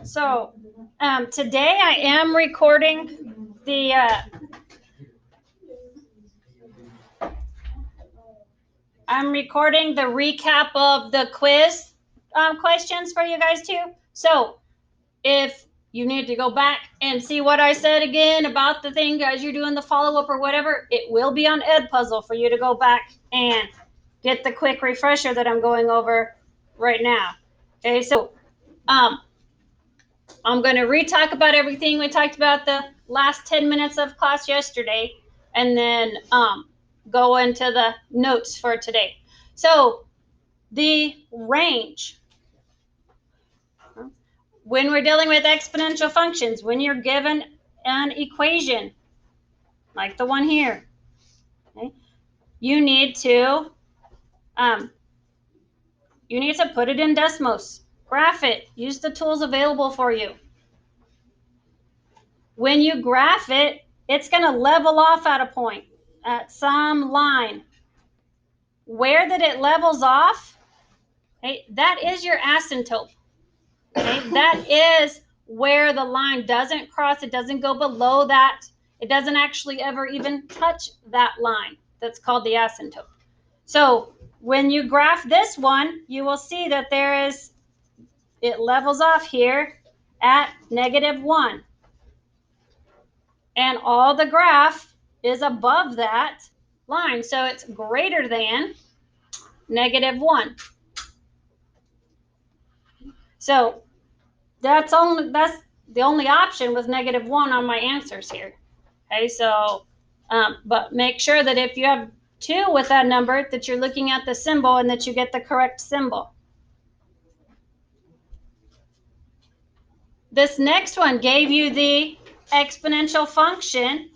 So today I am recording the recap of the quiz questions for you guys too. So if you need to go back and see what I said again about the thing as you're doing the follow-up or whatever, it will be on Edpuzzle for you to go back and get the quick refresher that I'm going over right now. Okay, so I'm going to re-talk about everything we talked about the last 10 minutes of class yesterday, and then go into the notes for today. So the range, when we're dealing with exponential functions, when you're given an equation like the one here, okay, you need to put it in Desmos, graph it, use the tools available for you. When you graph it, it's going to level off at a point, at some line. Where that it levels off, okay, that is your asymptote. Okay? That is where the line doesn't cross, it doesn't go below that, it doesn't actually ever even touch that line. That's called the asymptote. So when you graph this one, you will see that it levels off here at -1. And all the graph is above that line. So it's greater than -1. So that's the only option with -1 on my answers here. Okay, so but make sure that if you have 2 with that number, that you're looking at the symbol and that you get the correct symbol. This next one gave you the exponential function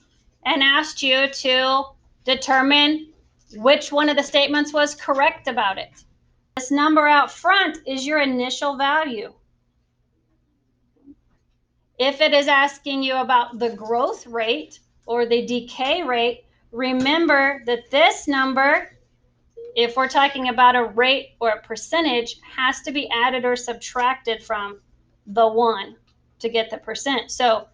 and asked you to determine which one of the statements was correct about it. This number out front is your initial value. If it is asking you about the growth rate or the decay rate, remember that this number, if we're talking about a rate or a percentage, has to be added or subtracted from the 1 to get the percent. So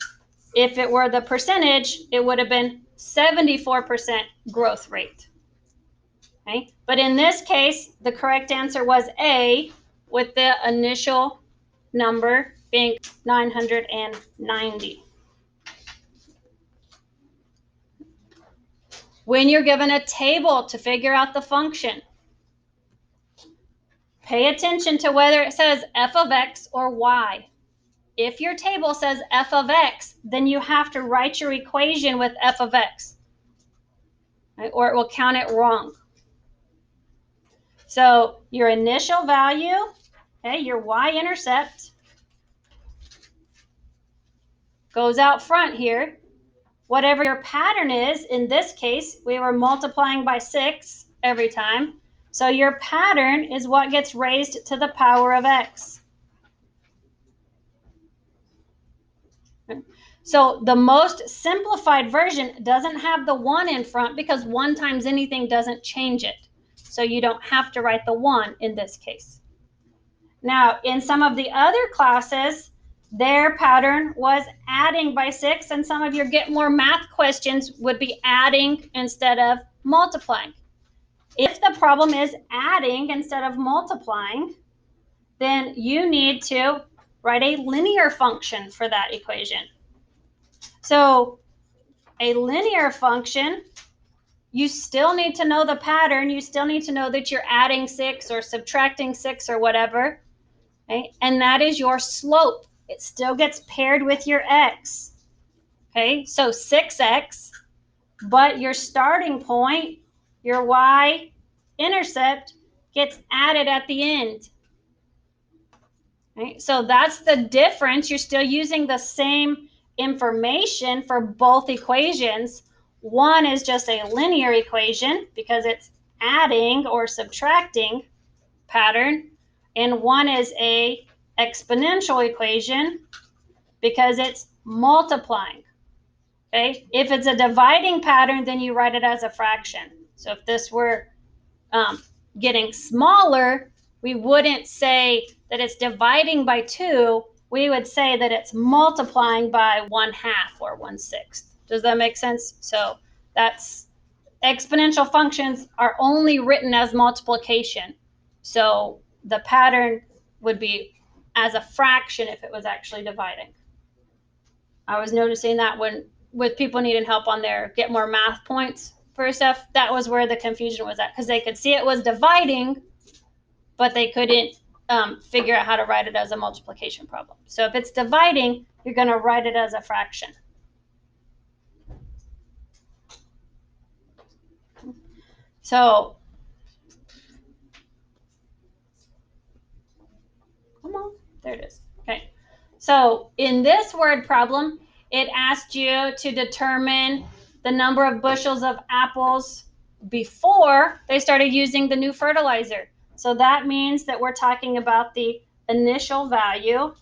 if it were the percentage, it would have been 74% growth rate. Okay? But in this case, the correct answer was A, with the initial number being 990. When you're given a table to figure out the function, pay attention to whether it says f of x or y. If your table says f of x, then you have to write your equation with f of x, right? Or it will count it wrong. So your initial value, okay, your y-intercept, goes out front here. Whatever your pattern is, in this case, we were multiplying by 6 every time. So your pattern is what gets raised to the power of x. So the most simplified version doesn't have the 1 in front because 1 times anything doesn't change it. So you don't have to write the 1 in this case. Now, in some of the other classes, their pattern was adding by 6, and some of your Get More Math questions would be adding instead of multiplying. If the problem is adding instead of multiplying, then you need to write a linear function for that equation. So a linear function, you still need to know the pattern. You still need to know that you're adding 6 or subtracting 6 or whatever. Okay? And that is your slope. It still gets paired with your x. Okay, so 6x, but your starting point, your y-intercept, gets added at the end. Okay, so that's the difference. You're still using the same information for both equations. One is just a linear equation because it's adding or subtracting pattern, and one is a exponential equation because it's multiplying. Okay, if it's a dividing pattern, then you write it as a fraction. So if this were getting smaller, we wouldn't say that it's dividing by 2. we would say that it's multiplying by 1/2 or 1/6. Does that make sense? So that's exponential functions are only written as multiplication. So the pattern would be as a fraction if it was actually dividing. I was noticing that when with people needing help on their get more math points for stuff, that was where the confusion was at, because they could see it was dividing, but they couldn't figure out how to write it as a multiplication problem. So if it's dividing, you're going to write it as a fraction. So, come on, there it is. Okay. So in this word problem, it asked you to determine the number of bushels of apples before they started using the new fertilizer. So that means that we're talking about the initial value,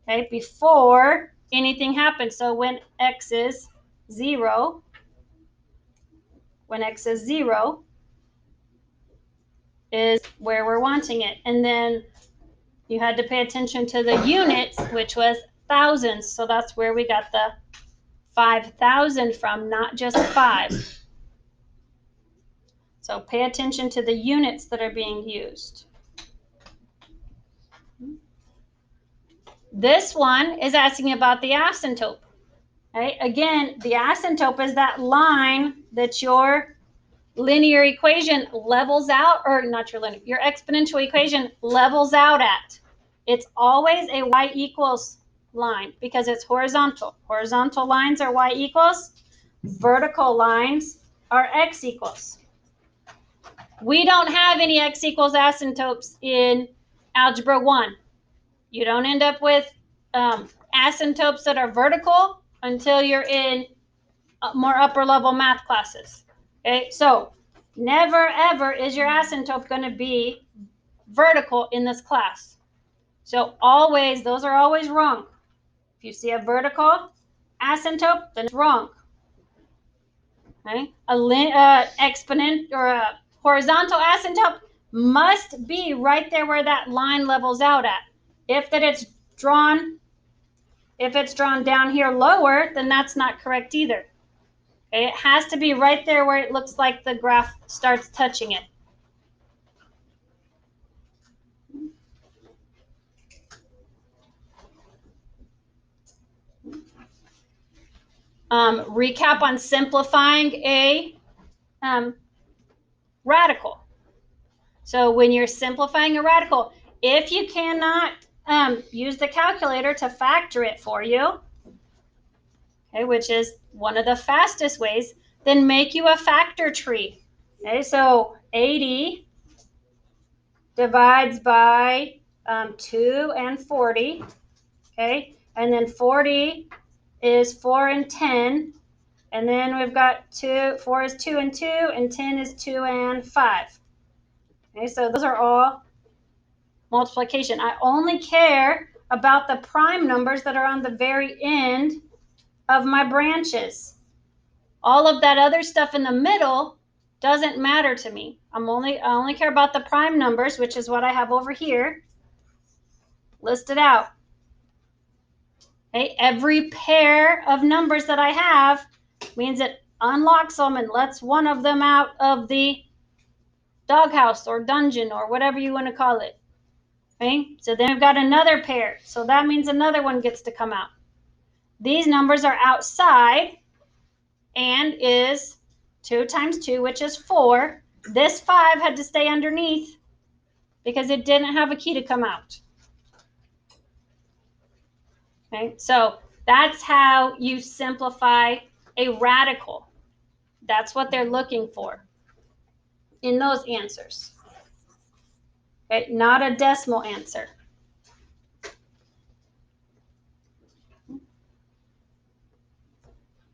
okay, before anything happens. So when x is 0, is where we're wanting it. And then you had to pay attention to the units, which was thousands. So that's where we got the 5,000 from, not just 5. So pay attention to the units that are being used. This one is asking about the asymptote. Okay? Again, the asymptote is that line that your linear equation levels out, or not your linear, your exponential equation levels out at. It's always a y equals line because it's horizontal. Horizontal lines are y equals. Vertical lines are x equals. We don't have any x equals asymptotes in Algebra 1. You don't end up with asymptotes that are vertical until you're in more upper level math classes. Okay, so never ever is your asymptote going to be vertical in this class. So always, those are always wrong. If you see a vertical asymptote, then it's wrong. Okay, exponent or a horizontal asymptote must be right there where that line levels out at. If it's drawn down here lower, then that's not correct either. Okay, it has to be right there where it looks like the graph starts touching it. Recap on simplifying a radical. So when you're simplifying a radical, if you cannot use the calculator to factor it for you, okay, which is one of the fastest ways, then make you a factor tree. Okay, so 80 divides by 2 and 40, okay, and then 40 is 4 and 10, and then we've got 4 is 2 and 2, and 10 is 2 and 5. Okay, so those are all multiplication. I only care about the prime numbers that are on the very end of my branches. All of that other stuff in the middle doesn't matter to me. I only care about the prime numbers, which is what I have over here listed out. Okay, every pair of numbers that I have means it unlocks them and lets one of them out of the doghouse or dungeon or whatever you want to call it. Okay, so then we've got another pair. So that means another one gets to come out. These numbers are outside and is 2 times 2, which is 4. This 5 had to stay underneath because it didn't have a key to come out. Okay, so that's how you simplify a radical. That's what they're looking for in those answers. Okay, not a decimal answer.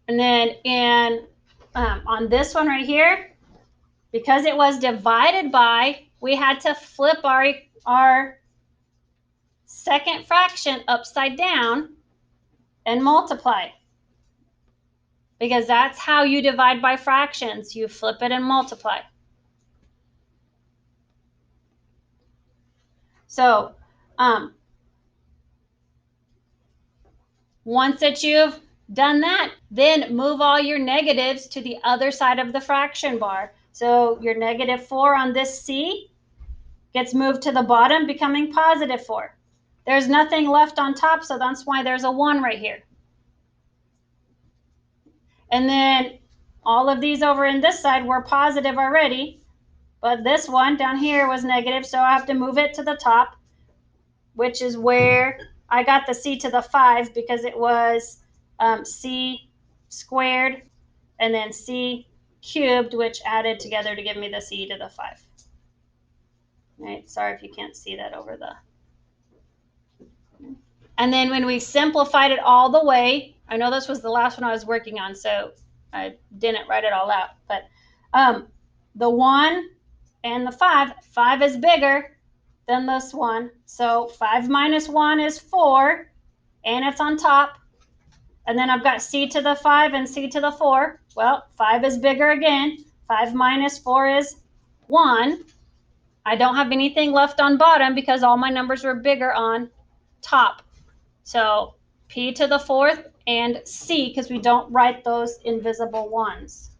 And then on this one right here, because it was divided by, we had to flip our second fraction upside down and multiply. Because that's how you divide by fractions. You flip it and multiply. So Once that you've done that, then move all your negatives to the other side of the fraction bar. So your -4 on this C gets moved to the bottom, becoming +4. There's nothing left on top, so that's why there's a 1 right here. And then all of these over in this side were positive already, but this one down here was negative, so I have to move it to the top, which is where I got the C to the 5 because it was C squared and then C cubed, which added together to give me the C to the 5. Right, sorry if you can't see that over the. And then when we simplified it all the way, I know this was the last one I was working on, so I didn't write it all out, but the 1 and the 5 is bigger than this one. So 5 minus 1 is 4, and it's on top. And then I've got C to the 5 and C to the 4. Well, 5 is bigger again. 5 minus 4 is 1. I don't have anything left on bottom because all my numbers were bigger on top. So P to the 4th and C, because we don't write those invisible ones.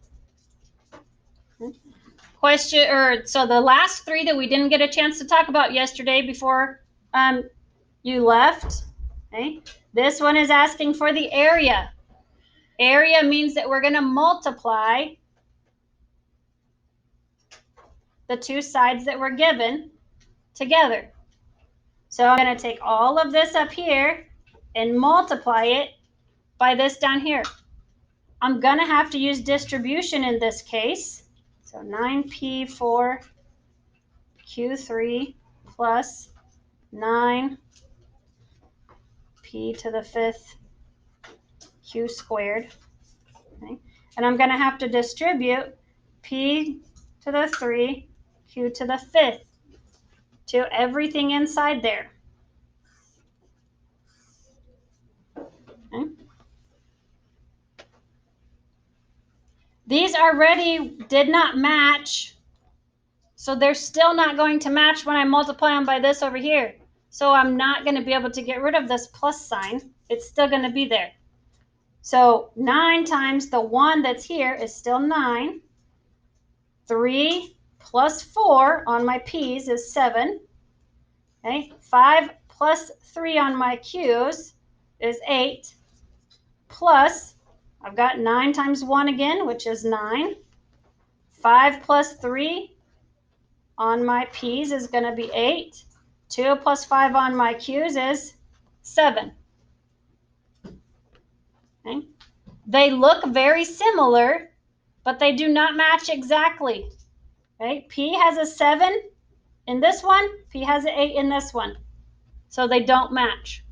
So the last 3 that we didn't get a chance to talk about yesterday before you left, okay? This one is asking for the area. Area means that we're going to multiply the two sides that were given together. So I'm going to take all of this up here and multiply it by this down here. I'm going to have to use distribution in this case. So 9p4 q3 plus 9p to the 5th q squared. Okay. And I'm going to have to distribute p to the 3 q to the 5th to everything inside there. Okay. These already did not match, so they're still not going to match when I multiply them by this over here. So I'm not going to be able to get rid of this plus sign. It's still going to be there. So 9 times the 1 that's here is still 9. 3 plus 4 on my p's is 7. Okay. 5 plus 3 on my q's is 8. Plus, I've got 9 times 1 again, which is 9. 5 plus 3 on my p's is going to be 8. 2 plus 5 on my q's is 7. Okay. They look very similar, but they do not match exactly. Okay. P has a 7 in this one. P has an 8 in this one. So they don't match.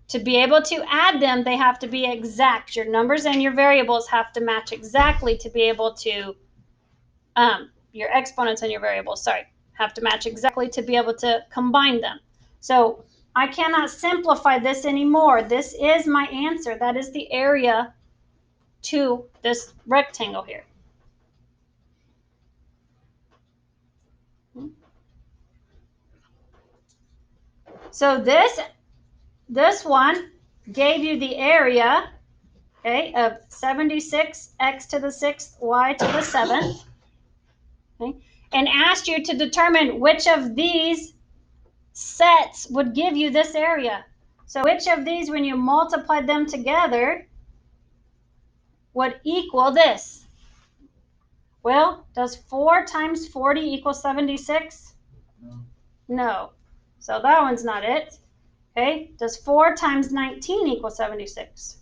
To be able to add them, they have to be exact. Your numbers and your variables have to match exactly to be able to, your exponents and your variables, have to match exactly to be able to combine them. So I cannot simplify this anymore. This is my answer. That is the area to this rectangle here. So this one gave you the area, okay, of 76 x to the 6th y to the 7th, okay, and asked you to determine which of these sets would give you this area. So which of these, when you multiplied them together, would equal this? Well, does 4 times 40 equal 76? No. So that one's not it. Okay, does 4 times 19 equal 76?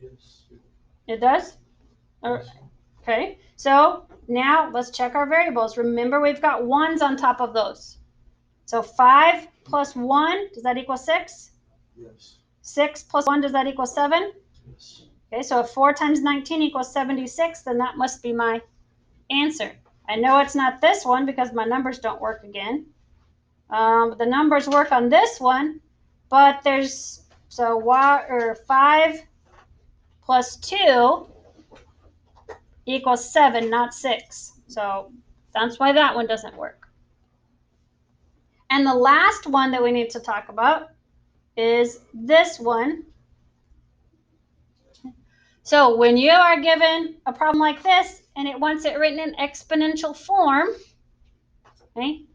Yes. It does? Okay, so now let's check our variables. Remember, we've got 1s on top of those. So 5 plus 1, does that equal 6? Yes. 6 plus 1, does that equal 7? Yes. Okay, so if 4 times 19 equals 76, then that must be my answer. I know it's not this one because my numbers don't work again. The numbers work on this one, but there's, so 5 plus 2 equals 7, not 6. So that's why that one doesn't work. And the last one that we need to talk about is this one. So when you are given a problem like this and it wants it written in exponential form, okay,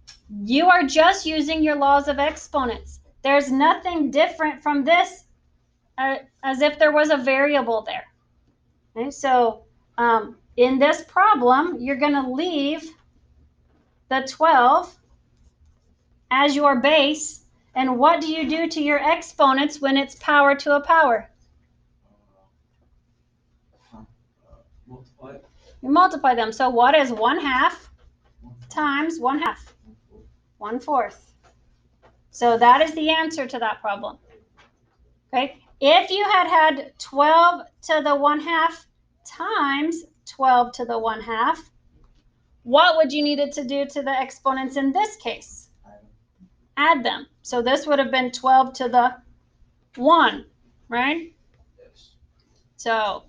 you are just using your laws of exponents. There's nothing different from this as if there was a variable there. Okay, so in this problem, you're going to leave the 12 as your base. And what do you do to your exponents when it's power to a power? Multiply. You multiply them. So what is 1/2 times 1/2? 1/4. So that is the answer to that problem. Okay. If you had 12 to the 1/2 times 12 to the 1/2, what would you need it to do to the exponents in this case? Add them. So this would have been 12 to the 1, right? Yes. So,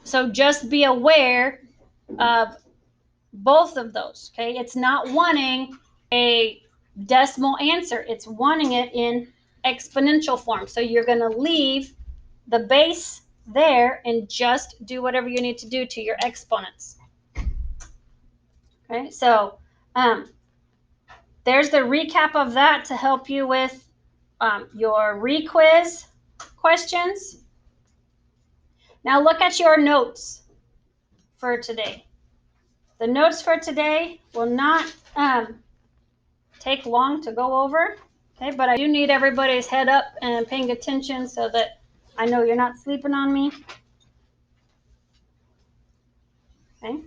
so just be aware of both of those, okay? It's not wanting a decimal answer. It's wanting it in exponential form. So you're going to leave the base there and just do whatever you need to do to your exponents. Okay, so there's the recap of that to help you with your requiz questions. Now look at your notes for today. The notes for today will not take long to go over, okay, but I do need everybody's head up and paying attention so that I know you're not sleeping on me. Okay.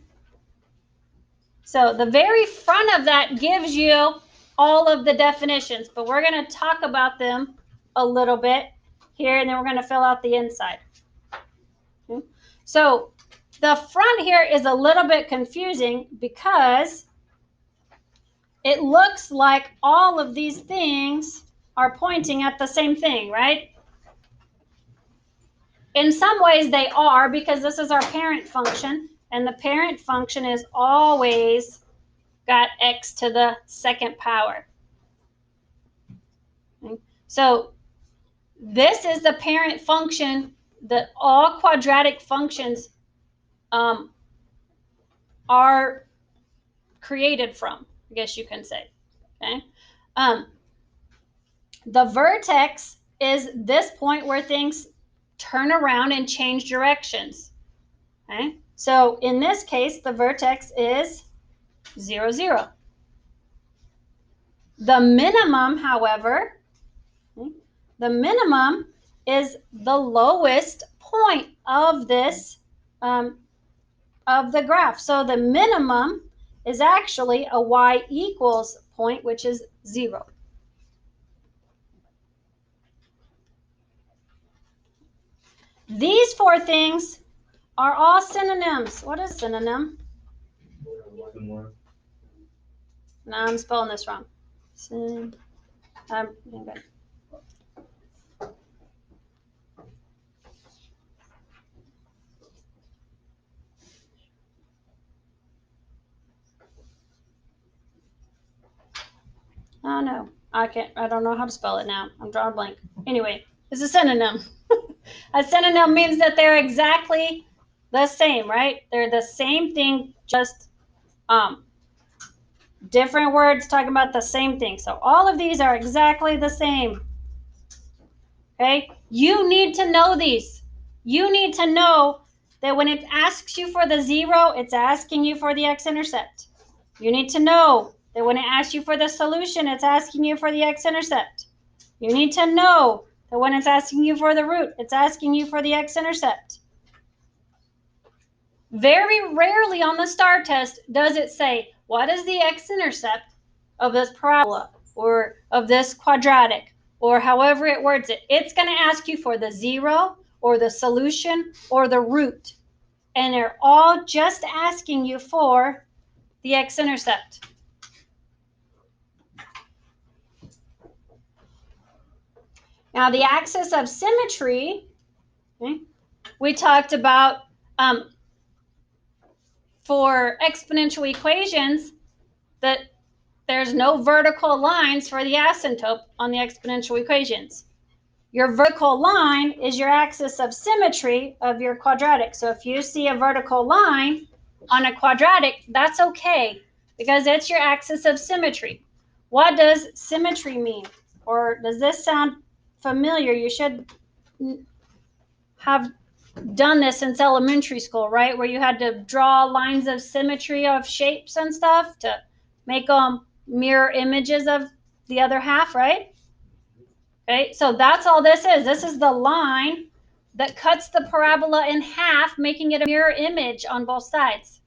So the very front of that gives you all of the definitions, but we're going to talk about them a little bit here, and then we're going to fill out the inside. Okay. So the front here is a little bit confusing because it looks like all of these things are pointing at the same thing, right? In some ways they are, because this is our parent function, and the parent function is always got x to the second power. Okay. So this is the parent function that all quadratic functions are created from, I guess you can say. Okay. The vertex is this point where things turn around and change directions. Okay. So in this case, the vertex is 0, 0. The minimum, however, the minimum is the lowest point of this, of the graph. So the minimum is actually a y equals point, which is 0. These four things are all synonyms. What is synonym? Similar. No, I'm spelling this wrong. Oh no, I can't. I don't know how to spell it now. I'm drawing a blank. Anyway, it's a synonym. A synonym means that they're exactly the same, right? They're the same thing, just different words talking about the same thing. So all of these are exactly the same. Okay? You need to know these. You need to know that when it asks you for the 0, it's asking you for the x-intercept. You need to know that when it asks you for the solution, it's asking you for the x-intercept. You need to know that when it's asking you for the root, it's asking you for the x-intercept. Very rarely on the STAR test does it say, what is the x-intercept of this parabola or of this quadratic, or however it words it. It's going to ask you for the 0 or the solution or the root. And they're all just asking you for the x-intercept. Now the axis of symmetry, okay, we talked about for exponential equations that there's no vertical lines for the asymptote on the exponential equations. Your vertical line is your axis of symmetry of your quadratic. So if you see a vertical line on a quadratic, that's okay because it's your axis of symmetry. What does symmetry mean? Or does this sound familiar? You should have done this since elementary school, right? Where you had to draw lines of symmetry of shapes and stuff to make them mirror images of the other half, right? Okay, so that's all this is. This is the line that cuts the parabola in half, making it a mirror image on both sides.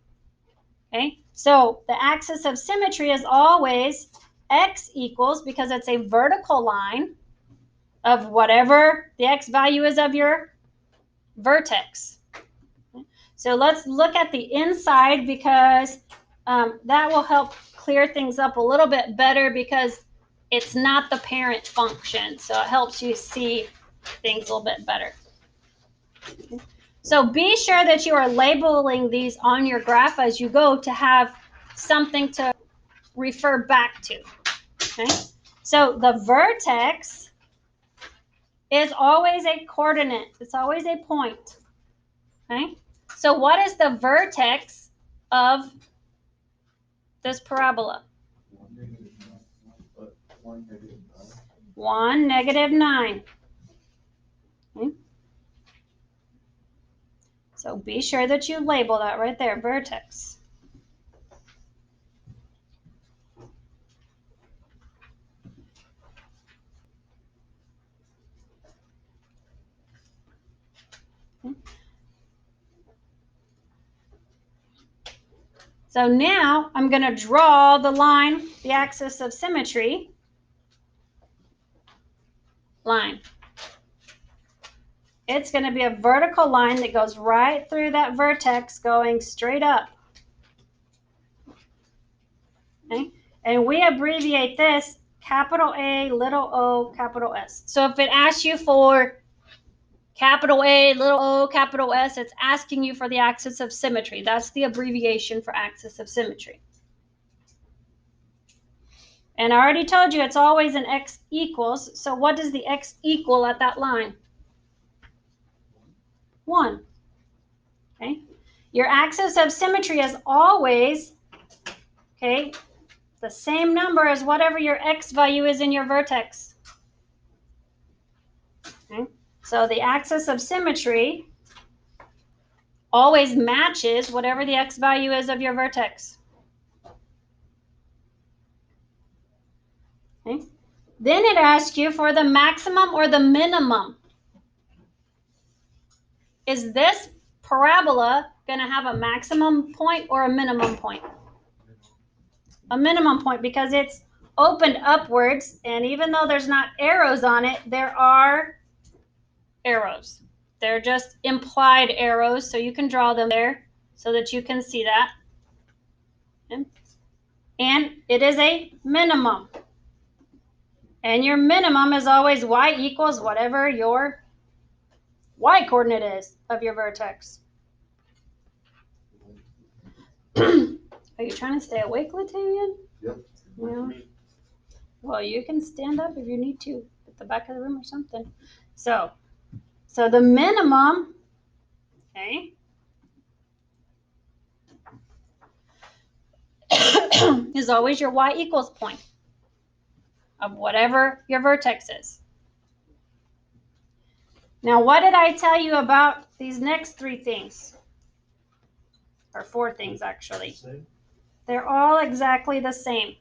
Okay, so the axis of symmetry is always x equals, because it's a vertical line of whatever the x value is of your vertex. So let's look at the inside, because that will help clear things up a little bit better, because it's not the parent function. So it helps you see things a little bit better. So be sure that you are labeling these on your graph as you go to have something to refer back to. Okay? So the vertex is always a coordinate. It's always a point. Okay? So what is the vertex of this parabola? 1, -9. Okay? So be sure that you label that right there, vertex. Okay? So now I'm going to draw the line, the axis of symmetry line. It's going to be a vertical line that goes right through that vertex, going straight up. Okay? And we abbreviate this capital A, little o, capital S. So if it asks you for capital A, little o, capital S, it's asking you for the axis of symmetry. That's the abbreviation for axis of symmetry. And I already told you it's always an x equals. So what does the x equal at that line? 1. Okay. Your axis of symmetry is always, okay, the same number as whatever your x value is in your vertex. Okay. So the axis of symmetry always matches whatever the x value is of your vertex. Okay. Then it asks you for the maximum or the minimum. Is this parabola going to have a maximum point or a minimum point? A minimum point, because it's opened upwards, and even though there's not arrows on it, there are arrows. They're just implied arrows, so you can draw them there so that you can see that. And it is a minimum. And your minimum is always y equals whatever your y coordinate is of your vertex. Are you trying to stay awake, Latavian? Yep. Yeah. Well, you can stand up if you need to at the back of the room or something. So the minimum, okay, is always your y equals point of whatever your vertex is. Now, what did I tell you about these next 3 things? Or 4 things, actually. They're all exactly the same.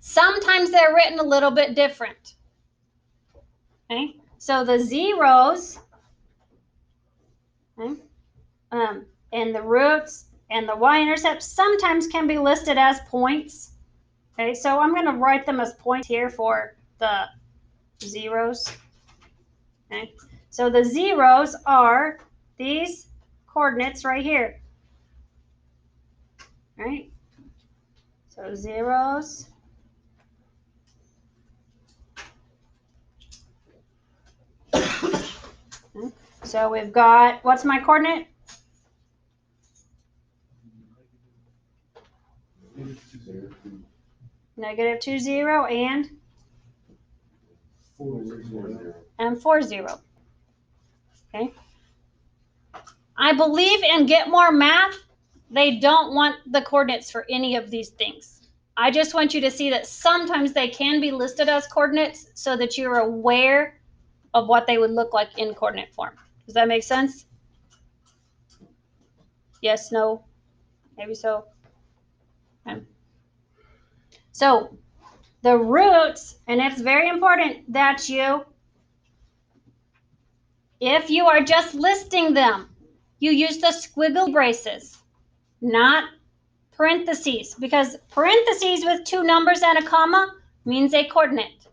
Sometimes they're written a little bit different. Okay, so the zeros, okay, and the roots and the y-intercepts sometimes can be listed as points. Okay, so I'm going to write them as points here for the zeros. Okay, so the zeros are these coordinates right here. Right? So zeros. So we've got, what's my coordinate? Negative 2, 0, and 4, 0. Okay. I believe in Get More Math, they don't want the coordinates for any of these things. I just want you to see that sometimes they can be listed as coordinates so that you're aware of what they would look like in coordinate form. Does that make sense? Yes, no, maybe so. Okay. So the roots, and it's very important that if you are just listing them, you use the squiggly braces, not parentheses, because parentheses with 2 numbers and a comma means a coordinate.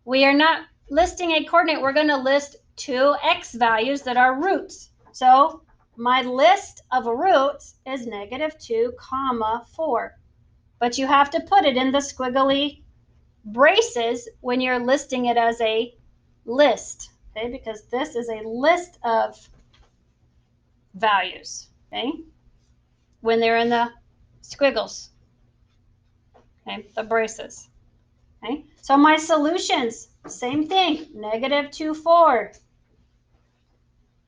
We are not listing a coordinate. We're going to list 2 x values that are roots. So my list of roots is negative 2, comma 4. But you have to put it in the squiggly braces when you're listing it as a list, okay? Because this is a list of values, okay? When they're in the squiggles, okay? The braces, okay? So my solutions, same thing, negative 2, 4.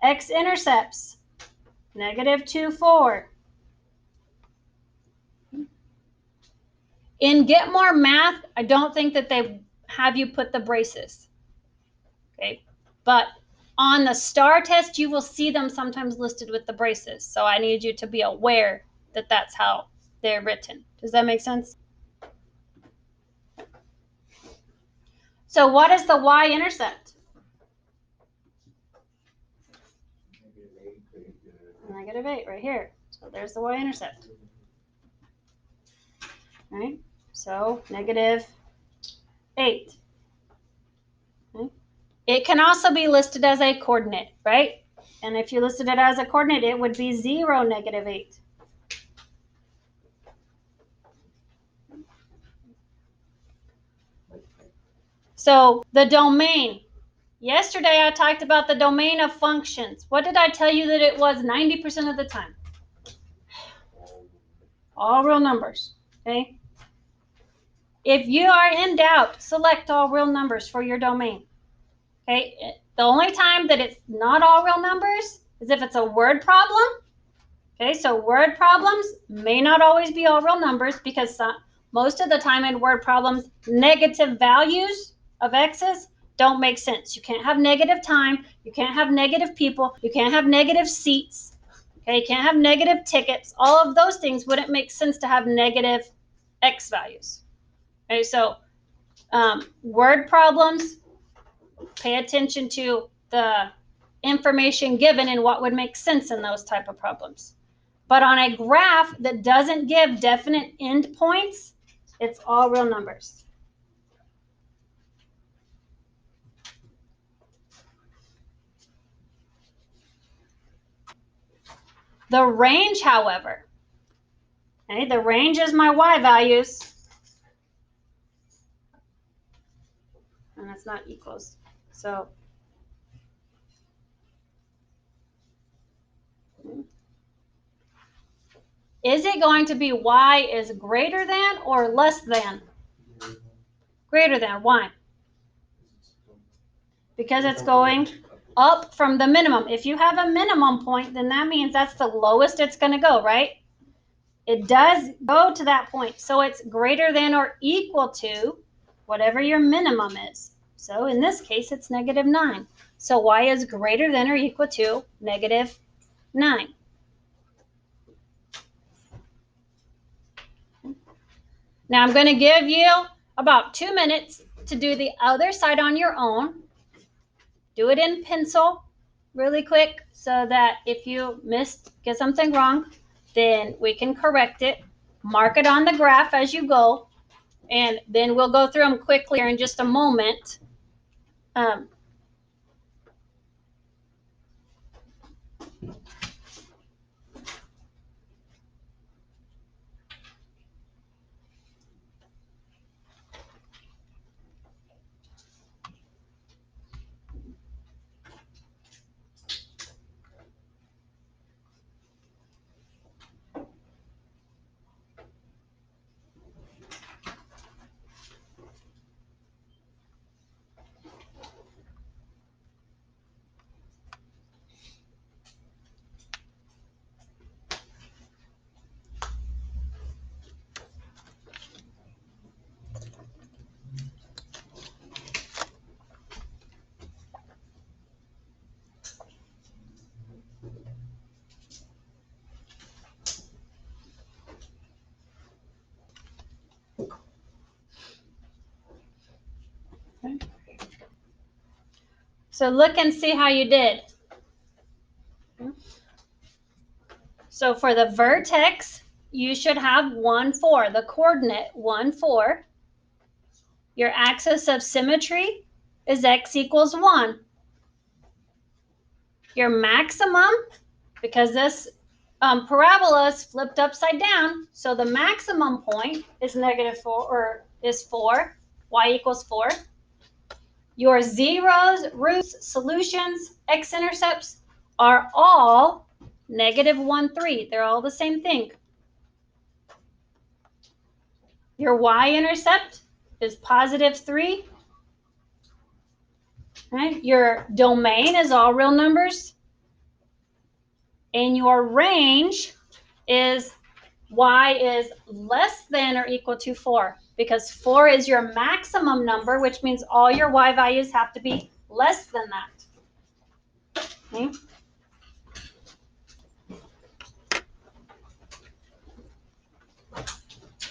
X-intercepts, negative 2, 4. In Get More Math, I don't think that they have you put the braces, okay? But on the STAR test, you will see them sometimes listed with the braces. So I need you to be aware that that's how they're written. Does that make sense? So what is the y-intercept? Negative 8 right here. So there's the y-intercept. Right? So negative 8. Okay. It can also be listed as a coordinate, right? And if you listed it as a coordinate, it would be 0, negative 8. So the domain. Yesterday I talked about the domain of functions. What did I tell you that it was 90% of the time? All real numbers, okay? If you are in doubt, select all real numbers for your domain, okay? The only time that it's not all real numbers is if it's a word problem, okay? So word problems may not always be all real numbers because most of the time in word problems, negative values of x's don't make sense. You can't have negative time, you can't have negative people, you can't have negative seats, okay? You can't have negative tickets. All of those things wouldn't make sense to have negative x values. Okay, so word problems, pay attention to the information given and what would make sense in those type of problems. But on a graph that doesn't give definite endpoints, it's all real numbers. The range, however, okay, the range is my y values, and it's not equals. So is it going to be y is greater than or less than? Greater than. Why? Because it's going up from the minimum. If you have a minimum point, then that means that's the lowest it's going to go, right? It does go to that point. So it's greater than or equal to whatever your minimum is. So in this case, it's negative 9. So y is greater than or equal to negative 9. Now I'm going to give you about 2 minutes to do the other side on your own. Do it in pencil really quick so that if you get something wrong, then we can correct it. Mark it on the graph as you go, and then we'll go through them quickly in just a moment. So look and see how you did. So for the vertex, you should have 1, 4, the coordinate 1, 4. Your axis of symmetry is x equals 1. Your maximum, because this parabola is flipped upside down, so the maximum point is -4, or is 4, y equals 4. Your zeros, roots, solutions, x-intercepts are all -1, 3. They're all the same thing. Your y-intercept is +3. Right? Your domain is all real numbers. And your range is y is less than or equal to 4, because 4 is your maximum number, which means all your y values have to be less than that. Okay?